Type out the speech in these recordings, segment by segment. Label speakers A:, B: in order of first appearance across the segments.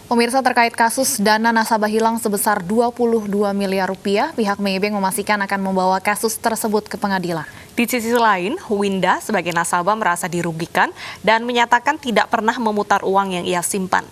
A: Pemirsa, terkait kasus dana nasabah hilang sebesar 22 miliar rupiah, pihak Maybank memastikan akan membawa kasus tersebut ke pengadilan.
B: Di sisi lain, Winda sebagai nasabah merasa dirugikan dan menyatakan tidak pernah memutar uang yang ia simpan.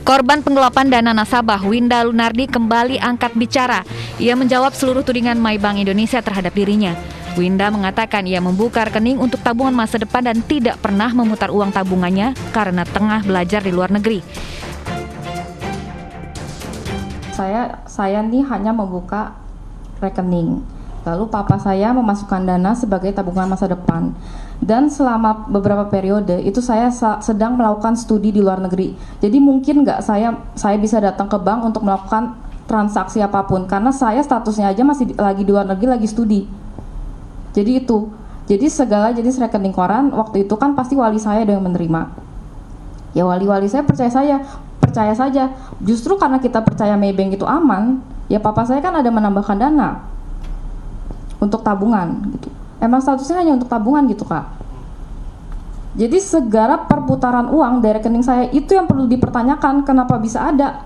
C: Korban penggelapan dana nasabah, Winda Lunardi, kembali angkat bicara. Ia menjawab seluruh tudingan Maybank Indonesia terhadap dirinya. Winda mengatakan ia membuka rekening untuk tabungan masa depan dan tidak pernah memutar uang tabungannya karena tengah belajar di luar negeri.
D: Saya nih hanya membuka rekening. Lalu papa saya memasukkan dana sebagai tabungan masa depan. Dan selama beberapa periode itu saya sedang melakukan studi di luar negeri. Jadi mungkin nggak saya bisa datang ke bank untuk melakukan transaksi apapun. Karena saya statusnya aja masih lagi di luar negeri, lagi studi. Jadi itu. Jadi segala jenis rekening koran waktu itu kan pasti wali saya ada yang menerima. Ya wali-wali saya percaya saja. Justru karena kita percaya Maybank itu aman, ya papa saya kan ada menambahkan dana untuk tabungan gitu. Emang statusnya hanya untuk tabungan gitu, Kak. Jadi segala perputaran uang dari rekening saya itu yang perlu dipertanyakan, kenapa bisa ada.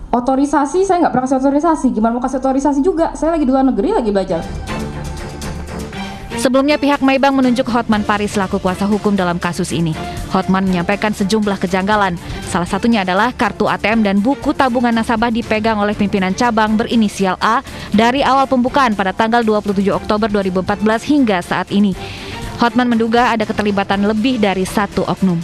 D: Otorisasi, saya nggak pernah kasih otorisasi. Gimana mau kasih otorisasi juga? Saya lagi di luar negeri, lagi belajar.
C: Sebelumnya pihak Maybank menunjuk Hotman Paris selaku kuasa hukum dalam kasus ini. Hotman menyampaikan sejumlah kejanggalan. Salah satunya adalah kartu ATM dan buku tabungan nasabah dipegang oleh pimpinan cabang berinisial A dari awal pembukaan pada tanggal 27 Oktober 2014 hingga saat ini. Hotman menduga ada keterlibatan lebih dari satu oknum.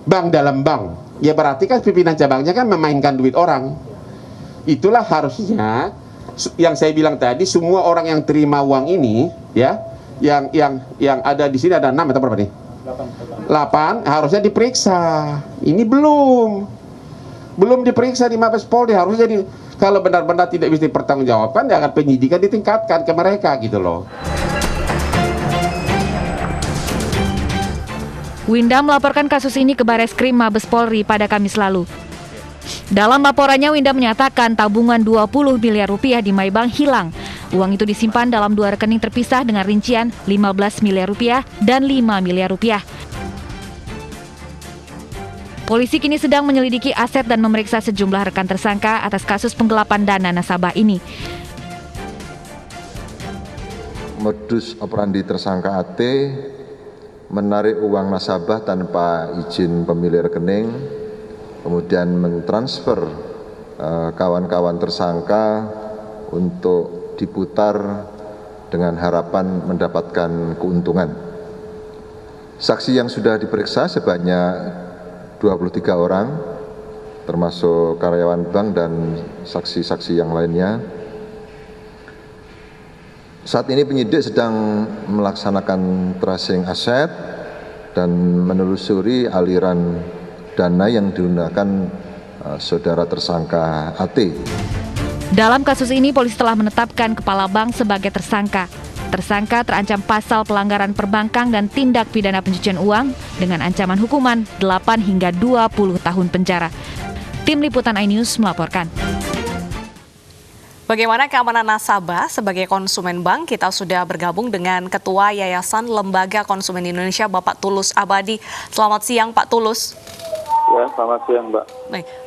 E: Bank dalam bank, ya berarti kan pimpinan cabangnya kan memainkan duit orang. Itulah harusnya yang saya bilang tadi, semua orang yang terima uang ini, ya, yang ada di sini ada 6 atau berapa nih? 8 harusnya diperiksa. Ini belum diperiksa di Mabes Polri. Harusnya kalau benar-benar tidak bisa dipertanggungjawabkan, ya akan penyidikan ditingkatkan ke mereka gitu loh.
C: Winda melaporkan kasus ini ke Bareskrim Mabes Polri pada Kamis lalu. Dalam laporannya, Winda menyatakan tabungan 20 miliar rupiah di Maybank hilang. Uang itu disimpan dalam 2 rekening terpisah dengan rincian 15 miliar rupiah dan 5 miliar rupiah. Polisi kini sedang menyelidiki aset dan memeriksa sejumlah rekan tersangka atas kasus penggelapan dana nasabah ini.
F: Modus operandi tersangka AT menarik uang nasabah tanpa izin pemilik rekening, kemudian mentransfer kawan-kawan tersangka untuk diputar dengan harapan mendapatkan keuntungan. Saksi yang sudah diperiksa sebanyak 23 orang, termasuk karyawan bank dan saksi-saksi yang lainnya. Saat ini penyidik sedang melaksanakan tracing aset dan menelusuri aliran dana yang digunakan saudara tersangka AT.
C: Dalam kasus ini, polisi telah menetapkan kepala bank sebagai tersangka. Tersangka terancam pasal pelanggaran perbankan dan tindak pidana pencucian uang dengan ancaman hukuman 8 hingga 20 tahun penjara. Tim Liputan iNews melaporkan.
B: Bagaimana keamanan nasabah sebagai konsumen bank? Kita sudah bergabung dengan Ketua Yayasan Lembaga Konsumen Indonesia, Bapak Tulus Abadi. Selamat siang, Pak Tulus.
G: Ya, selamat siang, Mbak.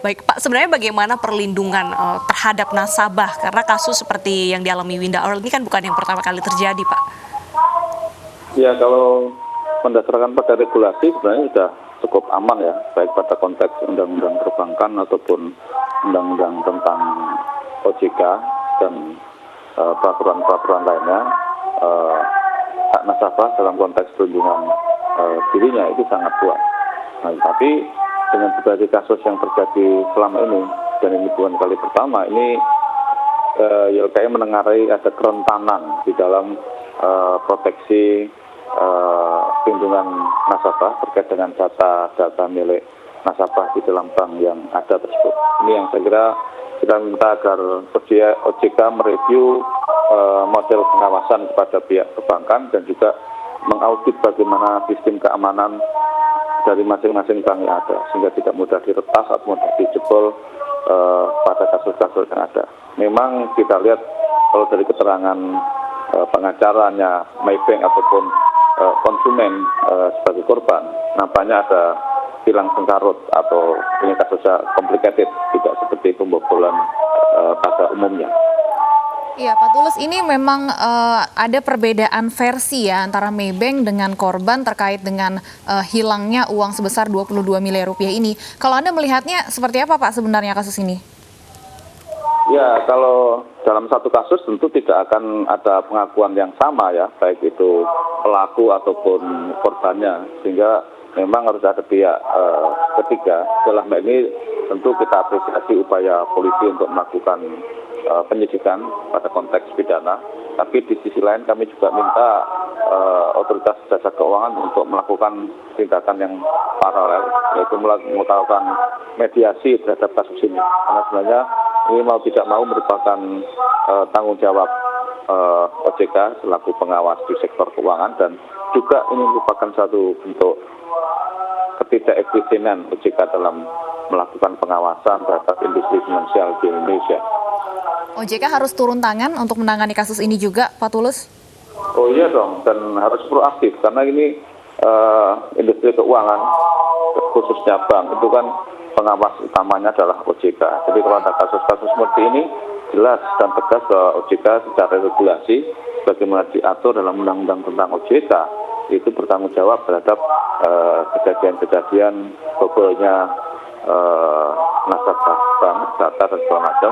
B: Baik, Pak. Sebenarnya bagaimana perlindungan terhadap nasabah? Karena kasus seperti yang dialami Winda Earl ini kan bukan yang pertama kali terjadi, Pak.
G: Ya, kalau berdasarkan pada regulasi sebenarnya sudah cukup aman ya, baik pada konteks undang-undang perbankan ataupun undang-undang tentang OJK dan peraturan-peraturan lainnya. Hak nasabah dalam konteks perlindungan dirinya itu sangat kuat. Nah, tapi dengan berbagai kasus yang terjadi selama ini, dan ini bukan kali pertama, ini YLKI menengarai ada kerentanan di dalam proteksi perlindungan nasabah terkait dengan data milik nasabah di dalam bank yang ada tersebut. Ini yang saya kira kita minta agar OJK mereview model pengawasan kepada pihak perbankan dan juga mengaudit bagaimana sistem keamanan dari masing-masing bank yang ada, sehingga tidak mudah diretas atau mudah dijebol pada kasus-kasus yang ada. Memang kita lihat kalau dari keterangan pengacaranya Maybank ataupun konsumen sebagai korban, nampaknya ada hilang sengkarut atau ini kasusnya complicated, tidak seperti pembobolan pada umumnya.
A: Iya, Pak Tulus, ini memang ada perbedaan versi ya antara Maybank dengan korban terkait dengan hilangnya uang sebesar 22 miliar rupiah ini. Kalau Anda melihatnya seperti apa, Pak, sebenarnya kasus ini?
G: Ya, kalau dalam satu kasus tentu tidak akan ada pengakuan yang sama ya, baik itu pelaku ataupun korbannya, sehingga memang harus ada pihak ketiga. Dalam hal ini tentu kita apresiasi upaya polisi untuk melakukan penyidikan pada konteks pidana, tapi di sisi lain kami juga minta otoritas jasa keuangan untuk melakukan tindakan yang paralel, yaitu melakukan mediasi terhadap kasus ini. Karena sebenarnya ini mau tidak mau merupakan tanggung jawab OJK selaku pengawas di sektor keuangan, dan juga ini merupakan satu bentuk ketidakefisienan OJK dalam melakukan pengawasan terhadap industri finansial di Indonesia.
A: OJK harus turun tangan untuk menangani kasus ini juga, Pak Tulus?
G: Oh iya dong, dan harus proaktif karena ini industri keuangan, khususnya bank, itu kan pengawas utamanya adalah OJK. Jadi kalau ada kasus-kasus seperti ini, jelas dan tegas bahwa OJK secara regulasi, bagaimana diatur dalam undang-undang tentang OJK, itu bertanggung jawab terhadap kejadian-kejadian bobolnya nasabah bank, data dan segala macam,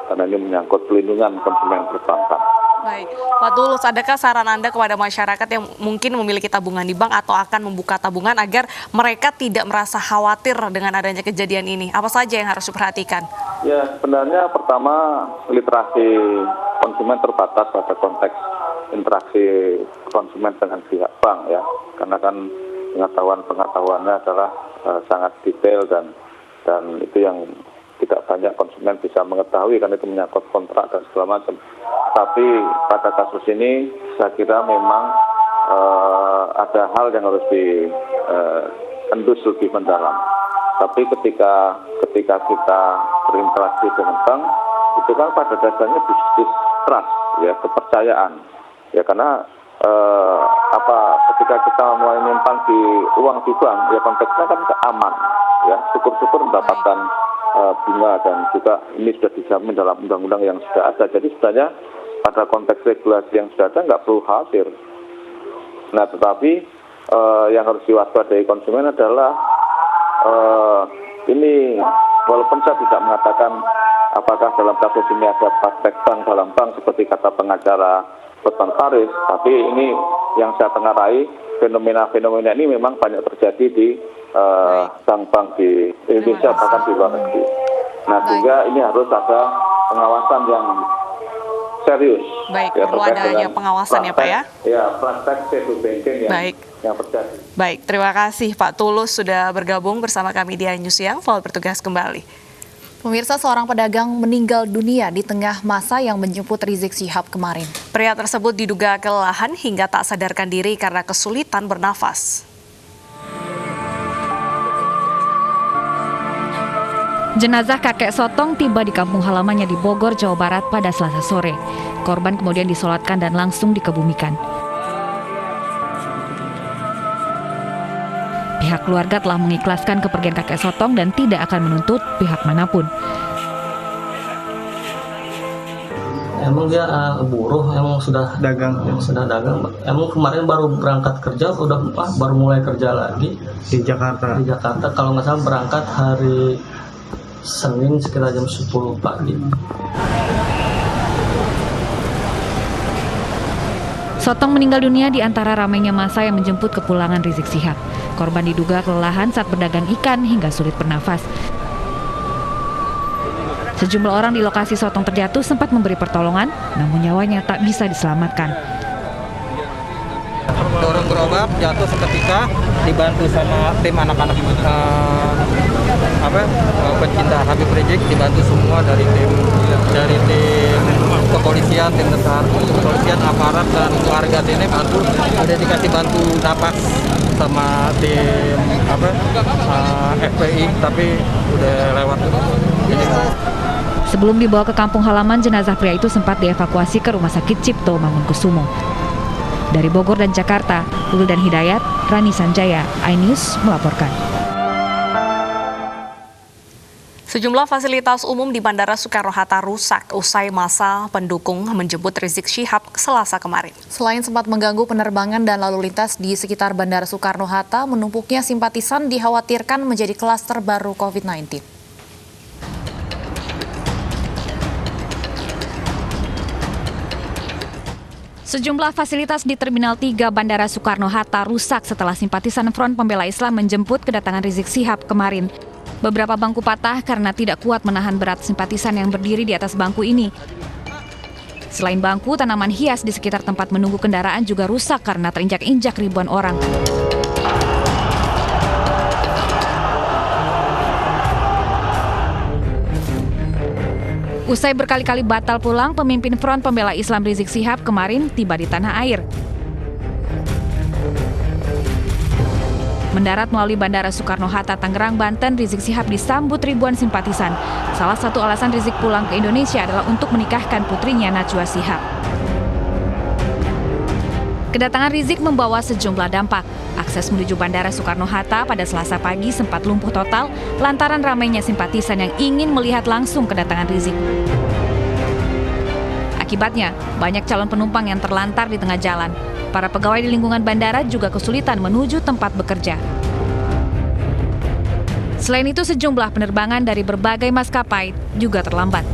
G: karena ini menyangkut pelindungan konsumen perbankan.
B: Baik, Pak Tulus, adakah saran Anda kepada masyarakat yang mungkin memiliki tabungan di bank atau akan membuka tabungan agar mereka tidak merasa khawatir dengan adanya kejadian ini? Apa saja yang harus diperhatikan?
G: Ya, sebenarnya pertama literasi konsumen terbatas pada konteks interaksi konsumen dengan pihak bank ya, karena kan pengetahuannya adalah sangat detail dan itu yang tidak banyak konsumen bisa mengetahui karena itu menyangkut kontrak dan segala macam. Tapi pada kasus ini saya kira memang ada hal yang harus diendus lebih mendalam. Tapi ketika kita berinteraksi dengan bank, itu kan pada dasarnya bisnis trust ya, kepercayaan ya, karena ketika kita mulai menyimpan di uang di bank ya, konteksnya kan aman ya, syukur-syukur mendapatkan bunga, dan juga ini sudah dijamin dalam undang-undang yang sudah ada. Jadi sebenarnya pada konteks regulasi yang sudah ada nggak perlu khawatir. Nah, tetapi yang harus diwaspadai konsumen adalah ini, walaupun saya tidak mengatakan apakah dalam kasus ini ada praktek bank dalam bank seperti kata pengacara Hotman Paris, tapi ini yang saya tengarai, fenomena-fenomena ini memang banyak terjadi di bank-bank di Indonesia, bahkan di luar negeri. Nah, sehingga ini harus ada pengawasan yang serius.
B: Baik, ya, perlu adanya pengawasan ya Pak ya?
G: Ya, praktek shadow banking yang terjadi.
B: Baik, terima kasih Pak Tulus sudah bergabung bersama kami di News Siang. Selamat bertugas kembali.
A: Pemirsa, seorang pedagang meninggal dunia di tengah masa yang menjemput Rizik Syihab kemarin.
B: Pria tersebut diduga kelelahan hingga tak sadarkan diri karena kesulitan bernafas.
C: Jenazah kakek Sotong tiba di kampung halamannya di Bogor, Jawa Barat pada Selasa sore. Korban kemudian disolatkan dan langsung dikebumikan. Pihak keluarga telah mengikhlaskan kepergian kakek Sotong dan tidak akan menuntut pihak manapun.
H: Emang dia buruh, emang sudah dagang. Emang kemarin baru berangkat kerja, baru mulai kerja lagi di Jakarta. Kalau nggak salah berangkat hari Senin sekitar jam 10 pagi.
C: Sotong meninggal dunia di antara ramainya masa yang menjemput kepulangan Rizik Syihab. Korban diduga kelelahan saat berdagang ikan hingga sulit bernafas. Sejumlah orang di lokasi Sotong terjatuh sempat memberi pertolongan, namun nyawanya tak bisa diselamatkan.
I: Dorong gerobak, jatuh seketika, dibantu sama tim anak-anak pencinta Habib Rizik, dibantu semua dari tim kepolisian, tim besar kepolisian, aparat dan warga sini bantu, udah dikasih bantu napas sama tim FPI, tapi udah lewat.
C: Sebelum dibawa ke kampung halaman, jenazah pria itu sempat dievakuasi ke Rumah Sakit Cipto Mangunkusumo. Dari Bogor dan Jakarta, Wildan Hidayat, Rani Sanjaya, iNews melaporkan.
B: Sejumlah fasilitas umum di Bandara Soekarno-Hatta rusak usai masa pendukung menjemput Rizik Syihab Selasa kemarin.
A: Selain sempat mengganggu penerbangan dan lalu lintas di sekitar Bandara Soekarno-Hatta, menumpuknya simpatisan dikhawatirkan menjadi klaster baru COVID-19.
C: Sejumlah fasilitas di Terminal 3 Bandara Soekarno-Hatta rusak setelah simpatisan Front Pembela Islam menjemput kedatangan Rizik Syihab kemarin. Beberapa bangku patah karena tidak kuat menahan berat simpatisan yang berdiri di atas bangku ini. Selain bangku, tanaman hias di sekitar tempat menunggu kendaraan juga rusak karena terinjak-injak ribuan orang. Usai berkali-kali batal pulang, pemimpin Front Pembela Islam Rizik Syihab kemarin tiba di tanah air. Mendarat melalui Bandara Soekarno-Hatta, Tangerang, Banten, Rizik Syihab disambut ribuan simpatisan. Salah satu alasan Rizik pulang ke Indonesia adalah untuk menikahkan putrinya Najwa Shihab. Kedatangan Rizik membawa sejumlah dampak. Akses menuju Bandara Soekarno-Hatta pada Selasa pagi sempat lumpuh total lantaran ramainya simpatisan yang ingin melihat langsung kedatangan Rizik. Akibatnya, banyak calon penumpang yang terlantar di tengah jalan. Para pegawai di lingkungan bandara juga kesulitan menuju tempat bekerja. Selain itu, sejumlah penerbangan dari berbagai maskapai juga terlambat.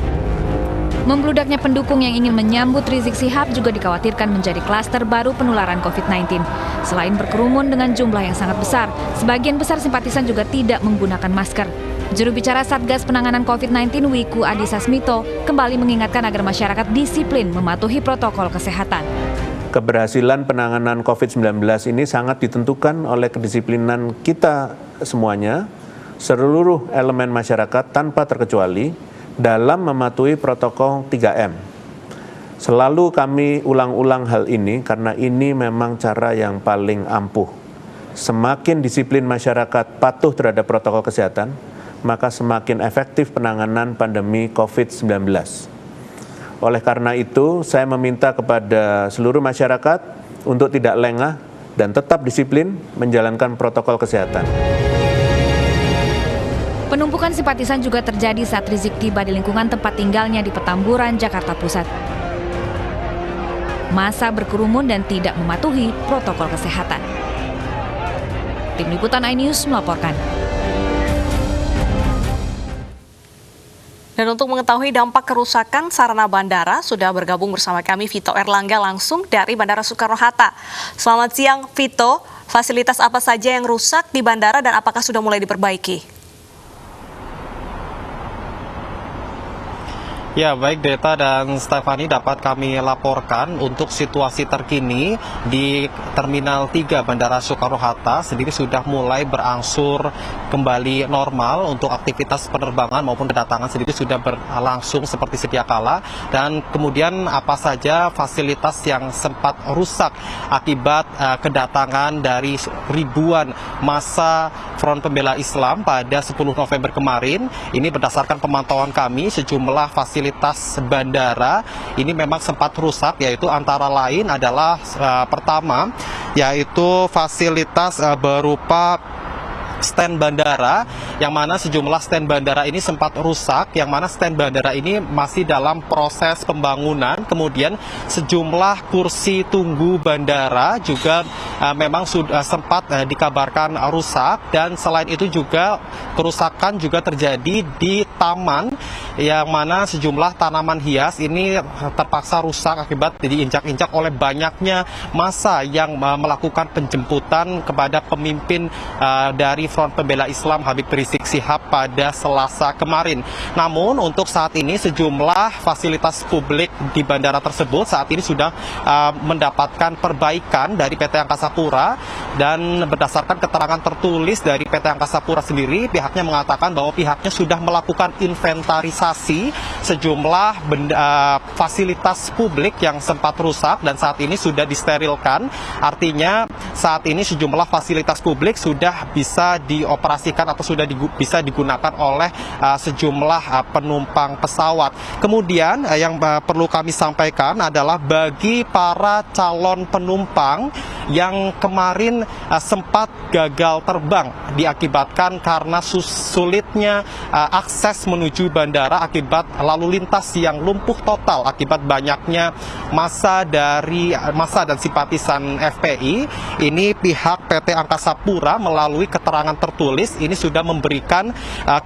C: Membludaknya pendukung yang ingin menyambut Rizik Syihab juga dikhawatirkan menjadi klaster baru penularan COVID-19. Selain berkerumun dengan jumlah yang sangat besar, sebagian besar simpatisan juga tidak menggunakan masker. Juru bicara Satgas Penanganan COVID-19 Wiku Adhisa Smito kembali mengingatkan agar masyarakat disiplin mematuhi protokol kesehatan.
J: Keberhasilan penanganan COVID-19 ini sangat ditentukan oleh kedisiplinan kita semuanya, seluruh elemen masyarakat tanpa terkecuali, dalam mematuhi protokol 3M. Selalu kami ulang-ulang hal ini karena ini memang cara yang paling ampuh. Semakin disiplin masyarakat patuh terhadap protokol kesehatan, maka semakin efektif penanganan pandemi COVID-19. Oleh karena itu, saya meminta kepada seluruh masyarakat untuk tidak lengah dan tetap disiplin menjalankan protokol kesehatan.
C: Penumpukan simpatisan juga terjadi saat Rizik tiba di lingkungan tempat tinggalnya di Petamburan, Jakarta Pusat. Massa berkerumun dan tidak mematuhi protokol kesehatan. Tim Liputan iNews melaporkan.
B: Dan untuk mengetahui dampak kerusakan sarana bandara, sudah bergabung bersama kami Vito Erlangga langsung dari Bandara Soekarno-Hatta. Selamat siang Vito, fasilitas apa saja yang rusak di bandara dan apakah sudah mulai diperbaiki?
I: Ya, baik Deta dan Stefani, dapat kami laporkan untuk situasi terkini di Terminal 3 Bandara Soekarno-Hatta sendiri sudah mulai berangsur kembali normal untuk aktivitas penerbangan maupun kedatangan sendiri sudah berlangsung seperti sedia kala, dan kemudian apa saja fasilitas yang sempat rusak akibat kedatangan dari ribuan massa Front Pembela Islam pada 10 November kemarin. Ini berdasarkan pemantauan kami, sejumlah fasilitas bandara ini memang sempat rusak, yaitu antara lain adalah pertama yaitu fasilitas berupa stand bandara, yang mana sejumlah stand bandara ini sempat rusak, yang mana stand bandara ini masih dalam proses pembangunan. Kemudian sejumlah kursi tunggu bandara juga memang sudah sempat dikabarkan rusak, dan selain itu juga kerusakan juga terjadi di taman, yang mana sejumlah tanaman hias ini terpaksa rusak akibat diinjak-injak oleh banyaknya massa yang melakukan penjemputan kepada pemimpin dari dari Front Pembela Islam Habib Rizik Syihab pada Selasa kemarin. Namun untuk saat ini sejumlah fasilitas publik di bandara tersebut saat ini sudah mendapatkan perbaikan dari PT Angkasa Pura, dan berdasarkan keterangan tertulis dari PT Angkasa Pura sendiri, pihaknya mengatakan bahwa pihaknya sudah melakukan inventarisasi sejumlah fasilitas publik yang sempat rusak dan saat ini sudah disterilkan. Artinya saat ini sejumlah fasilitas publik sudah bisa dioperasikan atau sudah bisa digunakan oleh sejumlah penumpang pesawat. Kemudian yang perlu kami sampaikan adalah bagi para calon penumpang yang kemarin sempat gagal terbang diakibatkan karena sulitnya akses menuju bandara akibat lalu lintas yang lumpuh total akibat banyaknya massa dan simpatisan FPI. Ini pihak PT Angkasa Pura melalui keterangan tertulis ini sudah memberikan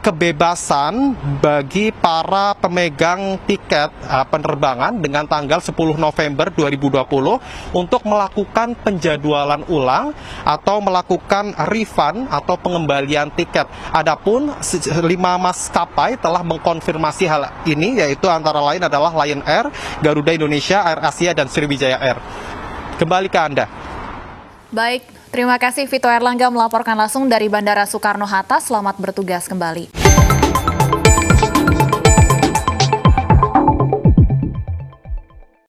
I: kebebasan bagi para pemegang tiket penerbangan dengan tanggal 10 November 2020 untuk melakukan penjadwalan ulang atau melakukan refund atau pengembalian tiket. Adapun 5 maskapai telah mengkonfirmasi hal ini, yaitu antara lain adalah Lion Air, Garuda Indonesia, Air Asia, dan Sriwijaya Air. Kembali ke Anda.
A: Baik, terima kasih Vito Erlangga melaporkan langsung dari Bandara Soekarno-Hatta. Selamat bertugas kembali.